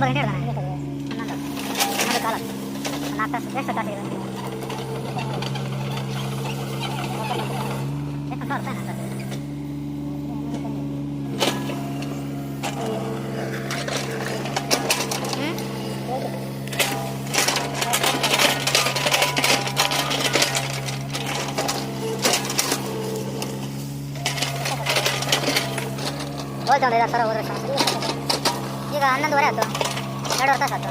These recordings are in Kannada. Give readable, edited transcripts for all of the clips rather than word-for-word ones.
ಗಂಟೆ ಹಿಡ್ದಾನೆ. ಹನ್ನೊಂದು ಕಾಲ 4 ತಾಸು. ಎಷ್ಟು ತಾಸು ಇದೆ? ಎಷ್ಟು 1,000 ರೂಪಾಯಿ ತಾಸು? ಹೋಯ್ತು ಒಂದು 5,000 ಹೋದ್ರೆ ಈಗ 11:30 ಆಯ್ತು. 2.5 ತಾಸು ಆಯ್ತು.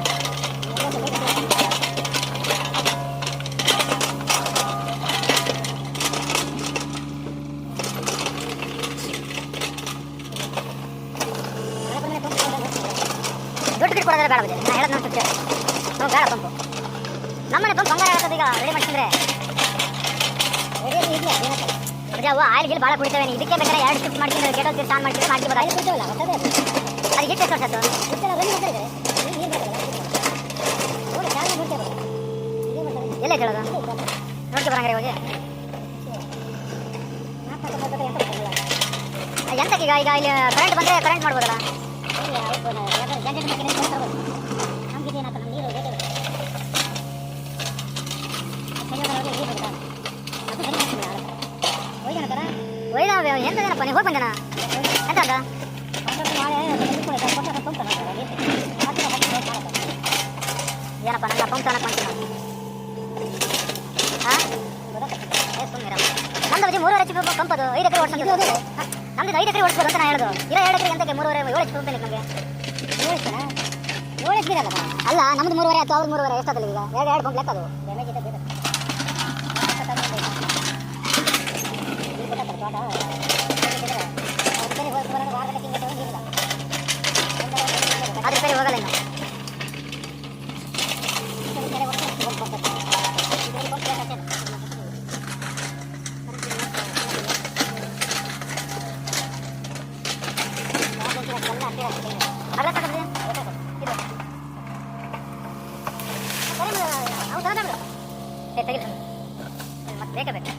ದುಡ್ಡು ಗಿಟ್ಟು ಕೊಡೋದ್ರೆ ಬೇಡ. ನಾನು ಹೇಳೋದು ನೋಡಿ ಸುತ್ತೆ ನಾವು ಬೇಡ ಪಂಪು. ನಮ್ಮನೆ ಪಂಪ್ ಬಂಗಾರ ಹೇಳ್ತದೆ. ಈಗ ರೆಡಿ ಮಾಡ್ಸಿದ್ರೆ ಅವು ಆಯಿಲ್ ಗಿಲ್ ಭಾಳ ಕುಡಿತೇವೆ. ಇದಕ್ಕೆ ಬೇಕಾದ್ರೆ 2 ಶಿಫ್ಟ್ ಮಾಡ್ಕೊಂಡು ಗೇಟಲ್ಲಿ ತೀರ್ಥ ಆನ್ ಮಾಡ್ತಿದ್ರೆ ಮಾಡ್ಕೊಬೋದು. ಆಯಿಲ್ ಕುಡಿತೇವಲ್ಲ ಅದಕ್ಕೆ ಎಷ್ಟು ವರ್ಷ ಆಯ್ತು? ಎಲ್ಲೇ ಹೇಳೋದು ನೋಡ್ಕೊ ಬರಂಗ್ರೆ ಹೋಗಿ ಎಂತಕ್ಕೆ ಈಗ ಈಗ ಇಲ್ಲಿ ಕರೆಂಟ್ ಬಂದರೆ ಕರೆಂಟ್ ಮಾಡ್ಬೋದಲ್ಲ. ಎಂತದೇನಪ್ಪ ನೀವು ಹೋಗಿ ಬಂದನ ಎಂತ ಏನಪ್ಪ ನಂಗೆ ಪಂಪ್ ತನಕ ಮಾಡ್ತೀನಿ. ಹಾಂ ಸುಮ್ಮನೆ ನಮ್ದು ಬಜಿ 3.5 HP ಪಂಪ್. ಅದು 5 ಎಕರೆ ಓಡಿಸೋದು. ನಮ್ದು 5 ಎಕರೆ ಓಡಿಸ್ಬೋದು ಅಂತ ನಾನು ಹೇಳೋದು. 2 ಎಕರೆ ಎಂತಕ್ಕೆ 3.5 7 HP ಪಂಪ್ ನಮಗೆ 7 HP ಅಲ್ಲ. ನಮ್ದು 3.5 ಆಯ್ತು, ಅವ್ರು 3.5. ಎಷ್ಟಾದಲ್ಲಿ ಈಗ 2 ಪಂಪ್ ಲೆಕ್ಕ ಅದು. ಅದ್ರ ಸರಿ ಹೋಗಲ್ಲ ಇನ್ನು. ಮತ್ತೆ ಬೇಕೇ ಬೇಕು.